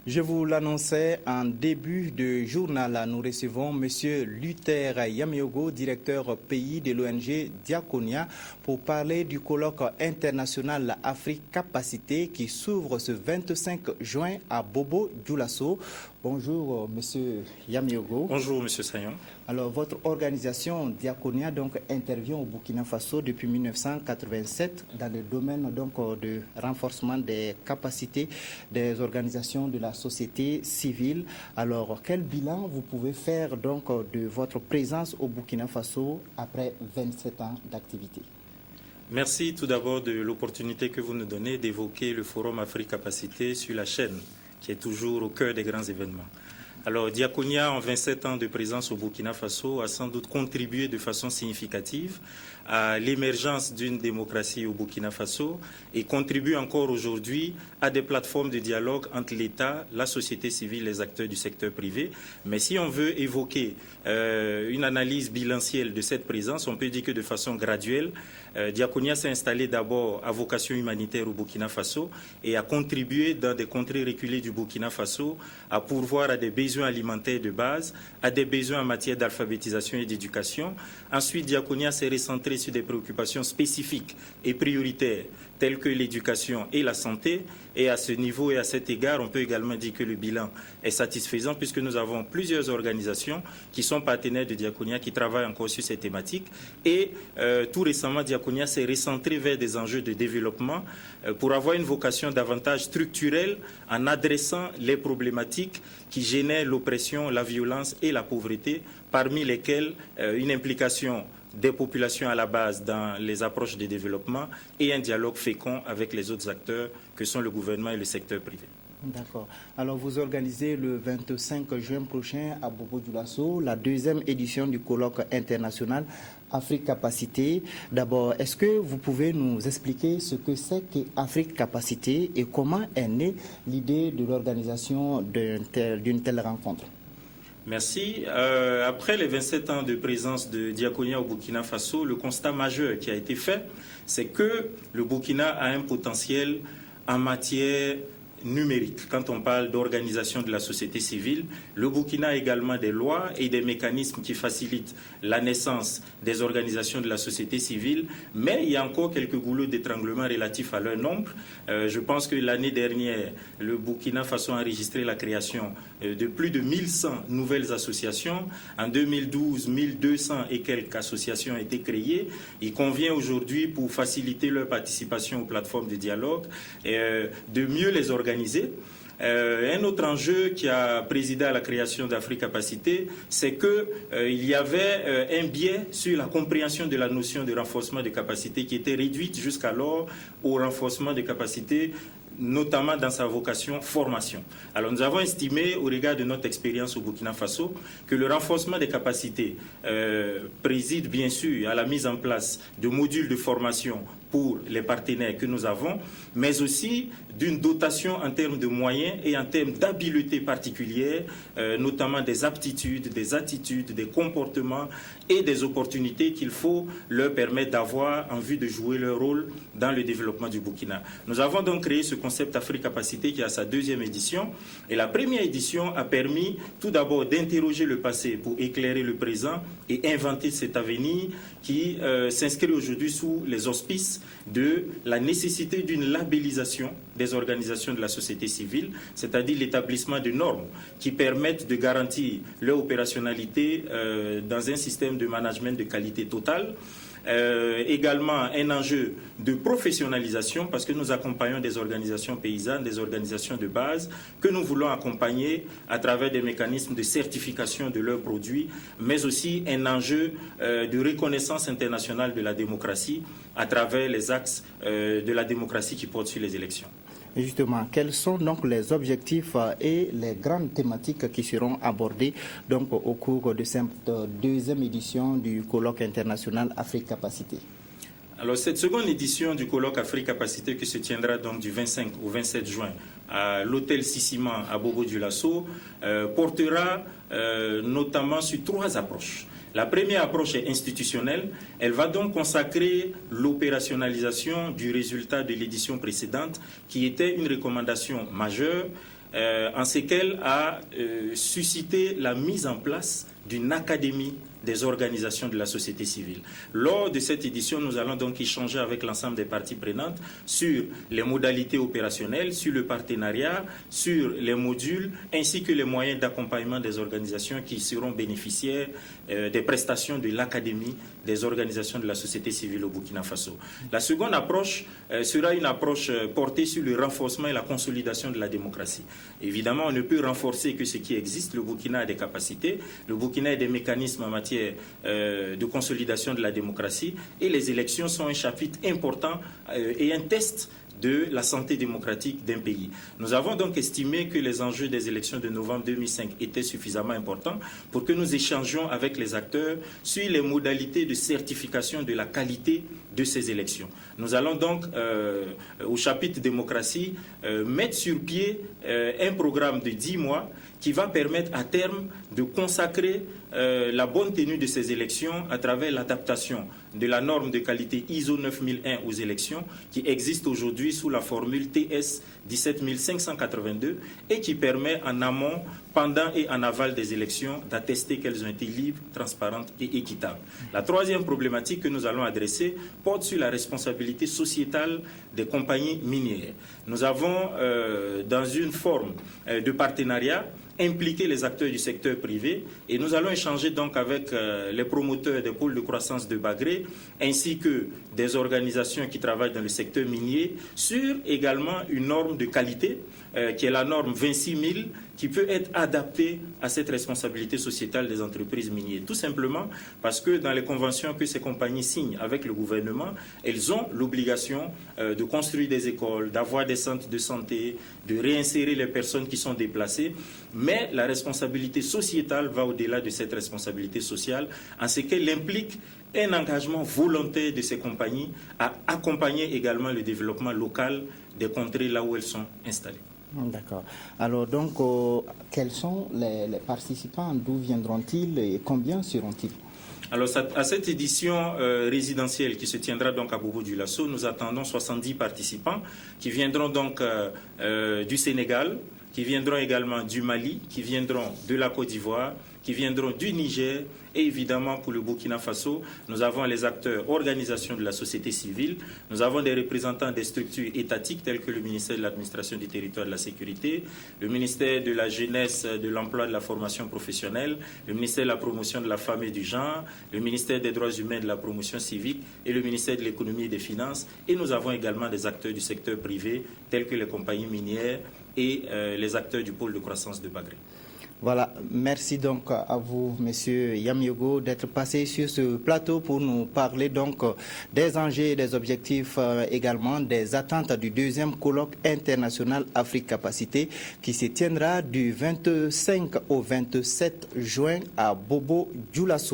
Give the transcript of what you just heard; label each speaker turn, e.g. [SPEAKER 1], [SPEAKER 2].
[SPEAKER 1] Je vous l'annonçais en début de journal. Nous recevons M. Luther Yamiogo, directeur pays de l'ONG Diakonia, pour parler du colloque international Afrique Capacité qui s'ouvre ce 25 juin à Bobo Dioulasso. Bonjour M. Yamiogo.
[SPEAKER 2] Bonjour M. Sayon.
[SPEAKER 1] Alors votre organisation Diakonia intervient au Burkina Faso depuis 1987 dans le domaine de renforcement des capacités des organisations de la société civile. Alors quel bilan vous pouvez faire de votre présence au Burkina Faso après 27 ans d'activité?
[SPEAKER 2] Merci tout d'abord de l'opportunité que vous nous donnez d'évoquer le Forum Afrique Capacité sur la chaîne, qui est toujours au cœur des grands événements. Alors, Diakonia, en 27 ans de présence au Burkina Faso, a sans doute contribué de façon significative à l'émergence d'une démocratie au Burkina Faso et contribue encore aujourd'hui à des plateformes de dialogue entre l'État, la société civile, les acteurs du secteur privé. Mais si on veut évoquer une analyse bilancielle de cette présence, on peut dire que de façon graduelle, Diakonia s'est installé d'abord à vocation humanitaire au Burkina Faso et a contribué dans des contrées reculées du Burkina Faso à pourvoir à des besoins alimentaires de base, à des besoins en matière d'alphabétisation et d'éducation. Ensuite, Diakonia s'est recentré sur des préoccupations spécifiques et prioritaires telles que l'éducation et la santé. Et à ce niveau et à cet égard, on peut également dire que le bilan est satisfaisant puisque nous avons plusieurs organisations qui sont partenaires de Diakonia qui travaillent encore sur ces thématiques. Et tout récemment, Diakonia s'est recentré vers des enjeux de développement pour avoir une vocation davantage structurelle en adressant les problématiques qui génèrent l'oppression, la violence et la pauvreté, parmi lesquelles une implication des populations à la base dans les approches de développement et un dialogue fécond avec les autres acteurs que sont le gouvernement et le secteur privé.
[SPEAKER 1] D'accord. Alors vous organisez le 25 juin prochain à Bobo Dioulasso la deuxième édition du colloque international Afrique Capacité. D'abord, est-ce que vous pouvez nous expliquer ce que c'est qu'Afrique Capacité et comment est née l'idée de l'organisation d'une telle rencontre?
[SPEAKER 2] Merci. Après les 27 ans de présence de Diakonia au Burkina Faso, le constat majeur qui a été fait, c'est que le Burkina a un potentiel en matière numérique. Quand on parle d'organisation de la société civile, le Burkina a également des lois et des mécanismes qui facilitent la naissance des organisations de la société civile, mais il y a encore quelques goulots d'étranglement relatifs à leur nombre. Je pense que l'année dernière, le Burkina Faso a enregistré la création de plus de 1100 nouvelles associations. En 2012, 1200 et quelques associations ont été créées. Il convient aujourd'hui, pour faciliter leur participation aux plateformes de dialogue, de mieux les organiser. Un autre enjeu qui a présidé à la création d'Afrique Capacité, c'est qu'il y avait un biais sur la compréhension de la notion de renforcement de capacité qui était réduite jusqu'alors au renforcement de capacité, notamment dans sa vocation formation. Alors nous avons estimé, au regard de notre expérience au Burkina Faso, que le renforcement des capacités préside bien sûr à la mise en place de modules de formation pour les partenaires que nous avons, mais aussi d'une dotation en termes de moyens et en termes d'habiletés particulières, notamment des aptitudes, des attitudes, des comportements et des opportunités qu'il faut leur permettre d'avoir en vue de jouer leur rôle dans le développement du Burkina. Nous avons donc créé ce concept Afrique Capacité qui a sa deuxième édition. Et la première édition a permis tout d'abord d'interroger le passé pour éclairer le présent et inventer cet avenir qui s'inscrit aujourd'hui sous les auspices de la nécessité d'une labellisation des organisations de la société civile, c'est-à-dire l'établissement de normes qui permettent de garantir leur opérationnalité dans un système de management de qualité totale. Également un enjeu de professionnalisation parce que nous accompagnons des organisations paysannes, des organisations de base que nous voulons accompagner à travers des mécanismes de certification de leurs produits, mais aussi un enjeu de reconnaissance internationale de la démocratie à travers les axes de la démocratie qui portent sur les élections.
[SPEAKER 1] Et justement, quels sont donc les objectifs et les grandes thématiques qui seront abordées donc, au cours de cette deuxième édition du colloque international Afrique Capacité?
[SPEAKER 2] Alors cette seconde édition du colloque Afrique Capacité qui se tiendra donc du 25 au 27 juin à l'hôtel Sissima à Bobo Dioulasso portera notamment sur trois approches. La première approche est institutionnelle. Elle va donc consacrer l'opérationnalisation du résultat de l'édition précédente qui était une recommandation majeure en ce qu'elle a suscité la mise en place d'une académie des organisations de la société civile. Lors de cette édition, nous allons donc échanger avec l'ensemble des parties prenantes sur les modalités opérationnelles, sur le partenariat, sur les modules, ainsi que les moyens d'accompagnement des organisations qui seront bénéficiaires des prestations de l'Académie des organisations de la société civile au Burkina Faso. La seconde approche sera une approche portée sur le renforcement et la consolidation de la démocratie. Évidemment, on ne peut renforcer que ce qui existe. Le Burkina a des capacités, le Burkina a des mécanismes en matière de consolidation de la démocratie, et les élections sont un chapitre important et un test de la santé démocratique d'un pays. Nous avons donc estimé que les enjeux des élections de novembre 2005 étaient suffisamment importants pour que nous échangions avec les acteurs sur les modalités de certification de la qualité de ces élections. Nous allons donc, au chapitre démocratie, mettre sur pied un programme de 10 mois qui va permettre à terme de consacrer la bonne tenue de ces élections à travers l'adaptation de la norme de qualité ISO 9001 aux élections qui existe aujourd'hui sous la formule TS 17582 et qui permet en amont, pendant et en aval des élections d'attester qu'elles ont été libres, transparentes et équitables. La troisième problématique que nous allons adresser porte sur la responsabilité sociétale des compagnies minières. Nous avons, dans une forme de partenariat, impliquer les acteurs du secteur privé et nous allons échanger donc avec les promoteurs des pôles de croissance de Bagré ainsi que des organisations qui travaillent dans le secteur minier sur également une norme de qualité qui est la norme 26 000 qui peut être adaptée à cette responsabilité sociétale des entreprises minières. Tout simplement parce que dans les conventions que ces compagnies signent avec le gouvernement, elles ont l'obligation de construire des écoles, d'avoir des centres de santé, de réinsérer les personnes qui sont déplacées. Mais la responsabilité sociétale va au-delà de cette responsabilité sociale en ce qu'elle implique un engagement volontaire de ces compagnies à accompagner également le développement local des contrées là où elles sont installées.
[SPEAKER 1] D'accord. Alors donc, quels sont les participants, d'où viendront-ils et combien seront-ils?
[SPEAKER 2] Alors, à cette édition résidentielle qui se tiendra donc à Bobo-Dioulasso, nous attendons 70 participants qui viendront donc du Sénégal, qui viendront également du Mali, qui viendront de la Côte d'Ivoire, qui viendront du Niger et évidemment pour le Burkina Faso, nous avons les acteurs organisations de la société civile, nous avons des représentants des structures étatiques telles que le ministère de l'administration du territoire et de la sécurité, le ministère de la jeunesse, de l'emploi et de la formation professionnelle, le ministère de la promotion de la femme et du genre, le ministère des droits humains et de la promotion civique et le ministère de l'économie et des finances. Et nous avons également des acteurs du secteur privé tels que les compagnies minières et les acteurs du pôle de croissance de Bagré.
[SPEAKER 1] Voilà, merci donc à vous, Monsieur Yamiogo, d'être passé sur ce plateau pour nous parler donc des enjeux et des objectifs également des attentes du deuxième colloque international Afrique Capacité qui se tiendra du 25 au 27 juin à Bobo-Dioulasso.